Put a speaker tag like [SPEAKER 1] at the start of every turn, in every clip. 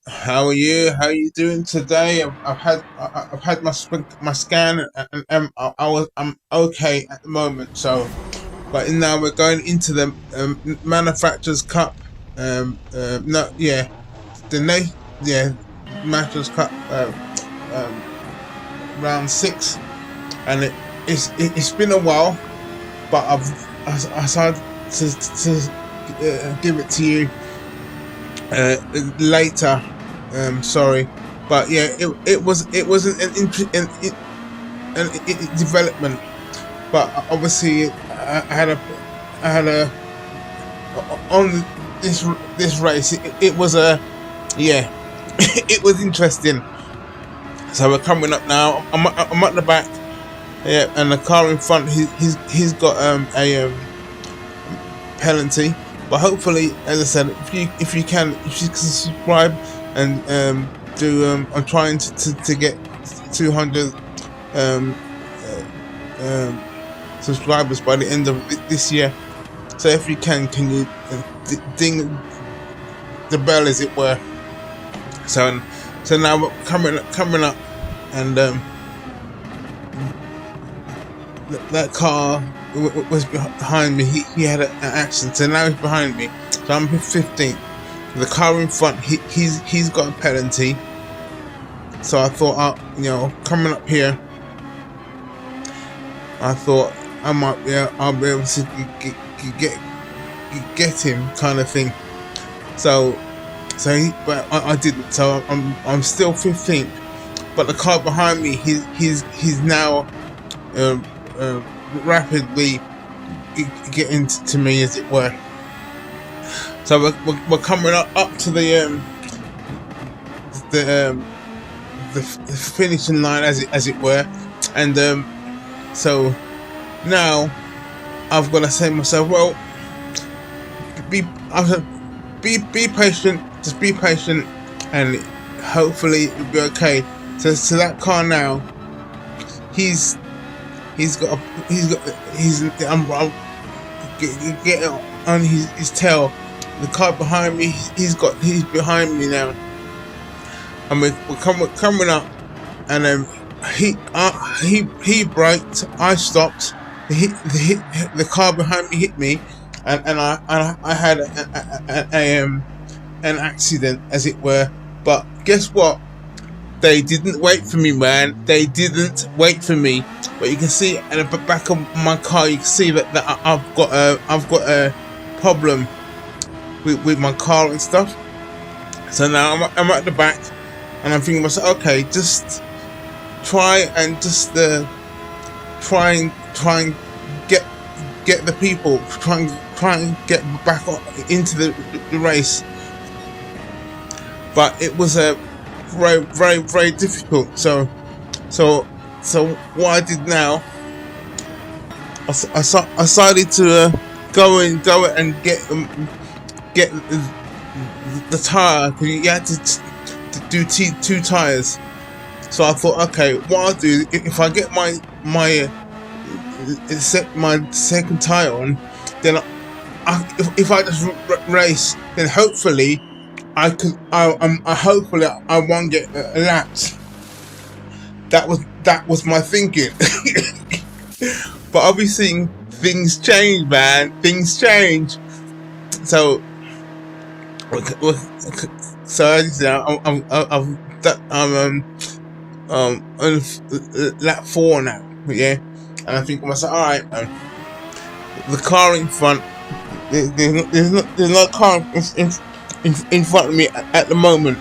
[SPEAKER 1] How are you? How are you doing today? I've had my scan, and I'm okay at the moment. So, but now we're going into the manufacturers cup. No, yeah, the yeah, manufacturers cup, um, round 6, and it's been a while, but I decided to give it to you later. Sorry, but yeah, it was an development, but obviously I had a on this race. It was a yeah, it was interesting. So we're coming up now. I'm at the back, yeah, and the car in front. He's got a penalty, but hopefully, as I said, if you can subscribe and do I'm trying to get 200 um, subscribers by the end of this year. So if you can you ding the bell, as it were. So now we're coming up, and that car was behind me. He had an accident, so now he's behind me. So I'm 15th. The car in front, he's got a penalty. So I thought, coming up here, I thought I'll be able to get him, kind of thing. But I didn't. So I'm still 15th. But the car behind me, he's now rapidly getting to me, as it were. So we're coming up to the finishing line, as it were, and so now I've got to say to myself, well, be patient, just be patient, and hopefully it'll be okay. So that car now, I'm getting on his tail. The car behind me, he's behind me now, and we're coming up, and he braked, I stopped, the car behind me hit me, and I had an accident, as it were. But guess what? They didn't wait for me, man. They didn't wait for me. But you can see at the back of my car, you can see that I've got a problem with my car and stuff. So now I'm at the back, and I'm thinking to myself, okay, just try and get the people, try and get back into the race. But it was a very, very, very difficult. So what I did now, I decided to go and get the tire, because you had to do two tires. So I thought, okay, what I'll do, if I get my second tire on, then if I just race, then hopefully I won't get lapped. That was my thinking. But obviously things change, man. Things change. So I'm on lap 4 now, yeah. And I think to myself, all right, the car in front, there's no car in front of me at the moment.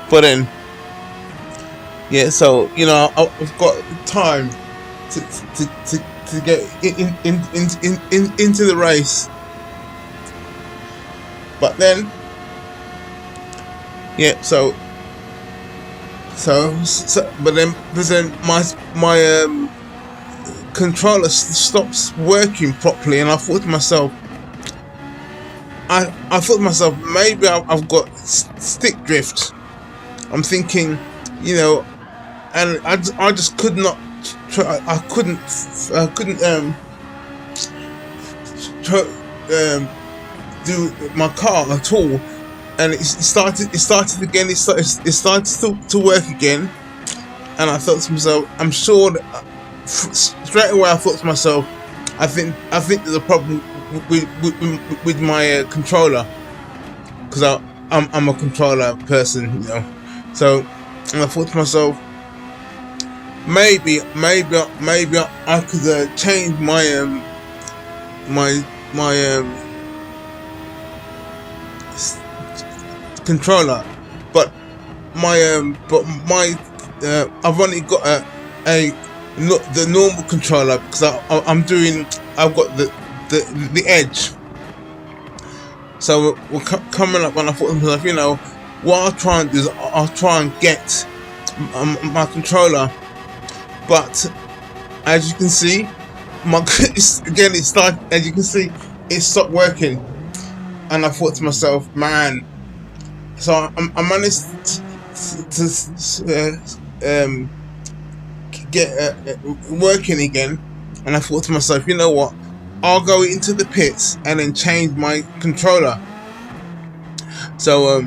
[SPEAKER 1] But then, yeah, so I've got time to get into the race. But then, yeah, but then my controller stops working properly, and I thought to myself, maybe I've got stick drift. I'm thinking, and I just could not try. I couldn't do my car at all, and it started again. It started to work again, and I thought to myself, I'm sure that, straight away I thought to myself, I think there's a problem with my controller, because I'm a controller person, you know. So, and I thought to myself, maybe I could change my controller, but my I've only got a not the normal controller, because I've got the edge. So we're coming up, and I thought to myself, you know, what I'll try and do is I'll try and get my controller, but as you can see, it started. As you can see, it stopped working, and I thought to myself, man. So I managed to get working again, and I thought to myself, you know what? I'll go into the pits and then change my controller. So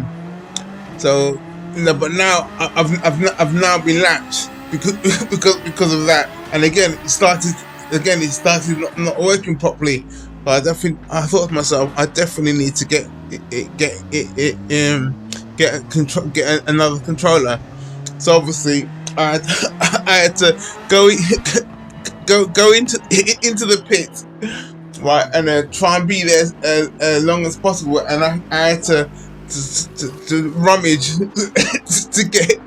[SPEAKER 1] no, but now I've now been latched because of that, and again it started not working properly. But I thought to myself, I definitely need to get another controller. So obviously I had to go into the pit, right, and try and be there as long as possible, and I had to rummage to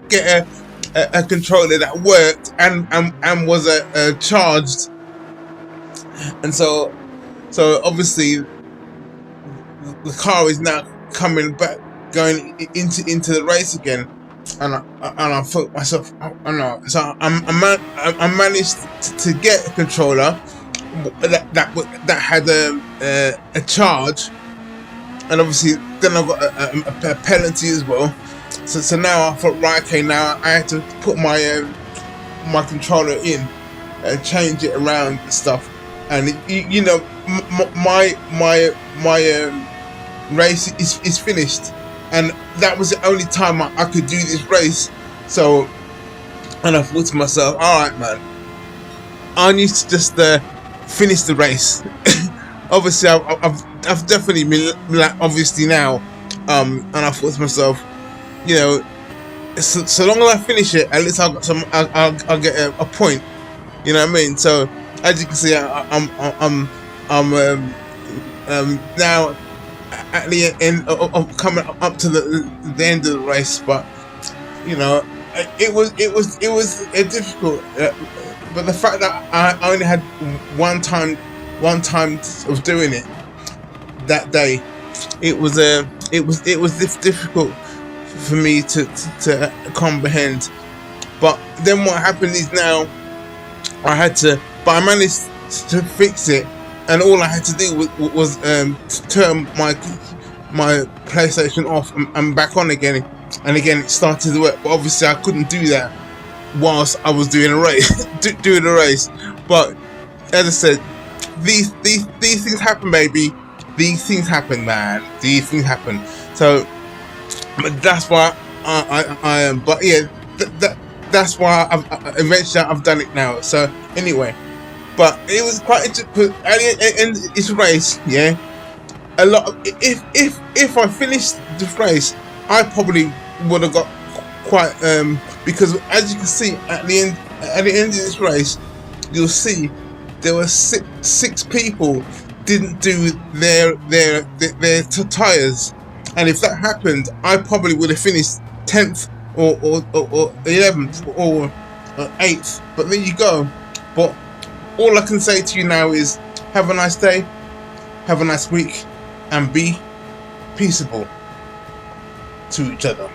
[SPEAKER 1] get a controller that worked and was charged. And so obviously the car is now coming back, going into the race again, and I thought myself, I know. So I managed to get a controller that had a charge, and obviously then I got a penalty as well. So now I thought, right, okay, now I had to put my controller in and change it around and stuff. And you know, my race is finished, and that was the only time I could do this race. So, and I thought to myself, all right, man, I need to just finish the race. Obviously, I've definitely been obviously now, and I thought to myself, you know, so long as I finish it, at least I'll get a point. You know what I mean? So as you can see, I'm now at the end of coming up to the end of the race, but you know, it was difficult. But the fact that I only had one time of doing it that day, it was difficult for me to comprehend. But then what happened is now I managed to fix it, and all I had to do was turn my PlayStation off and back on again, and again it started to work. But obviously I couldn't do that whilst I was doing a race. But as I said, these things happen, baby. These things happen, man. These things happen. So, but that's why I am. But yeah, that's why eventually I've done it now. So anyway, but it was quite interesting. In this race, yeah, a lot. If I finished the race, I probably would have got quite because as you can see at the end of this race, you'll see there were six people didn't do their tires, and if that happened, I probably would have finished 10th or 11th or 8th. But there you go. But all I can say to you now is have a nice day, have a nice week, and be peaceable to each other.